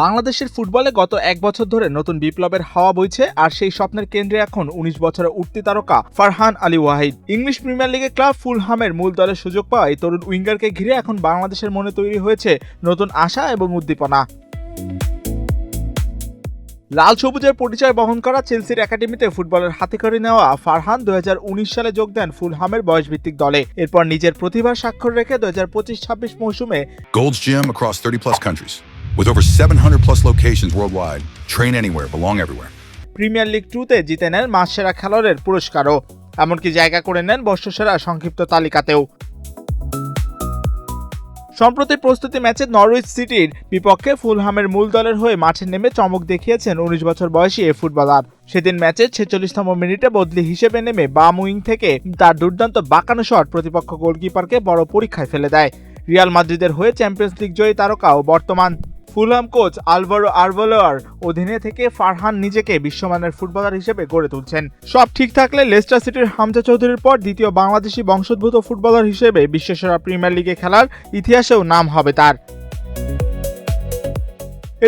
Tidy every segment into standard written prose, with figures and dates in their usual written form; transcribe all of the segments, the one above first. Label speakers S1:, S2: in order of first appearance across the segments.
S1: বাংলাদেশের ফুটবলে গত এক বছর ধরে নতুন বিপ্লবের হাওয়া বইছে, আর সেই স্বপ্নের কেন্দ্রে এখন ১৯ বছরের উঠতি তারকা ফারহান আলী ওয়াহিদ। ইংলিশ প্রিমিয়ার লিগে ক্লাব ফুলহামের মূল দলে সুযোগ পাওয়া এই তরুণ উইঙ্গারকে ঘিরে এখন বাংলাদেশের মনে তৈরি হয়েছে নতুন আশা এবং উদ্দীপনা। লাল সবুজের পরিচয় বহন করা চেলসির একাডেমিতে ফুটবলের হাতেখড়ি নেওয়া ফারহান ২০১৯ সালে যোগ দেন ফুলহামের বয়সভিত্তিক দলে। এরপর নিজের প্রতিভার স্বাক্ষর রেখে ২০২৫-২৬ মৌসুমে
S2: Gold's Gym across 30+ countries. With over 700+ locations worldwide, train anywhere, belong everywhere.
S1: Premier league 2-তে জিতে নেন মাস সেরা খেলোয়াড়ের পুরস্কারও, এমনকি জায়গা করে নেন বর্ষসেরা সংক্ষিপ্ত তালিকাতেও। সম্প্রতি প্রস্তুতি ম্যাচে নরউইচ সিটির বিপক্ষে ফুলহামের মূল দলের হয়ে মাঠে নেমে চমক দেখিয়েছেন ১৯ বছর বয়সী এই ফুটবলার। সেদিন ম্যাচের ৪৬তম মিনিটে বদলি হিসেবে নেমে বাম উইং থেকে তার দুর্দান্ত বাঁকানো শট প্রতিপক্ষ গোলকিপারকে বড় পরীক্ষায় ফেলে দেয়। রিয়াল মাদ্রিদের হয়ে চ্যাম্পিয়ন্স লিগ জয়ী তারকা ও বর্তমান ফুলহাম কোচ আলভারো আরবেলোয়ার অধীনে থেকে ফারহান নিজেকে বিশ্বমানের ফুটবলার হিসেবে গড়ে তুলছেন। সব ঠিক থাকলে লেস্টার সিটির হামজা চৌধুরীর পর দ্বিতীয় বাংলাদেশি বংশোদ্ভূত ফুটবলার হিসেবে বিশ্বসেরা প্রিমিয়ার লিগে খেলার ইতিহাসেও নাম হবে তার।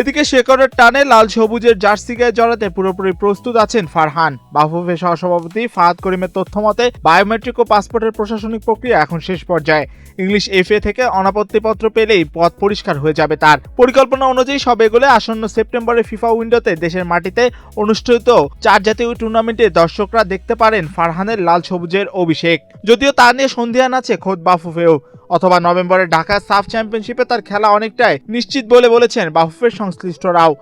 S1: এদিকে শেকড়ের টানে লাল সবুজের জার্সি গায়ে জড়াতে পুরোপুরি প্রস্তুত আছেন ফারহান। বাফুফে সহসভাপতি ফাহাদ করিমের তথ্য মতে বায়োমেট্রিক ও পাসপোর্টের প্রশাসনিক প্রক্রিয়া এখন শেষ পর্যায়ে। ইংলিশ FA থেকে অনাপত্তিপত্র পেলেই পথ পরিষ্কার হয়ে যাবে তার। পরিকল্পনা অনুযায়ী সব এগোলে আসন্ন সেপ্টেম্বরে ফিফা উইন্ডোতে দেশের মাটিতে অনুষ্ঠিত 4 জাতীয় টুর্নামেন্টে দর্শকরা দেখতে পারেন ফারহানের লাল সবুজের অভিষেক। যদিও তা নিয়ে সন্দেহান আছে খোদ বাফুফেও, অথবা নভেম্বরে ঢাকা সাফ চ্যাম্পিয়নশিপে তার খেলা অনেকটাই নিশ্চিত বলে বলেছেন বাফুফের সংশ্লিষ্টরাও।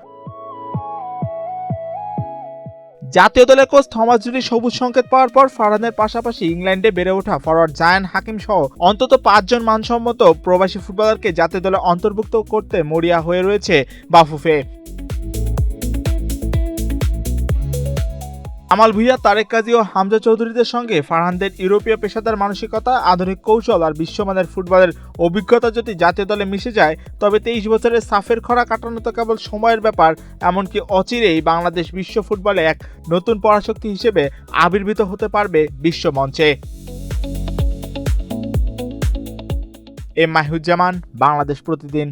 S1: জাতীয় দলের কোচ থমাস জুলির সবুজ সংকেত পাওয়ার পর ফারহানের পাশাপাশি ইংল্যান্ডে বেড়ে ওঠা ফরওয়ার্ড জায়ান হাকিম সহ অন্তত 5 জন মানসম্মত প্রবাসী ফুটবলারকে জাতীয় দলে অন্তর্ভুক্ত করতে মরিয়া হয়ে রয়েছে বাফুফে। আমাল ভুঁইয়া, তারেক কাজী ও হামজা চৌধুরীদের সঙ্গে ফারহানদের ইউরোপীয় পেশাদার মানসিকতা, আধুনিক কৌশল আর বিশ্বমানের ফুটবলের অভিজ্ঞতা যদি জাতীয় দলে মিশে যায়, তবে 23 বছরের সাফের খরা কাটানো তো কেবল সময়ের ব্যাপার, এমনকি অচিরেই বাংলাদেশ বিশ্ব ফুটবলে এক নতুন পরাশক্তি হিসেবে আবির্ভূত হতে পারবে বিশ্বমঞ্চে। মাহিউজ্জামান, বাংলাদেশ প্রতিদিন।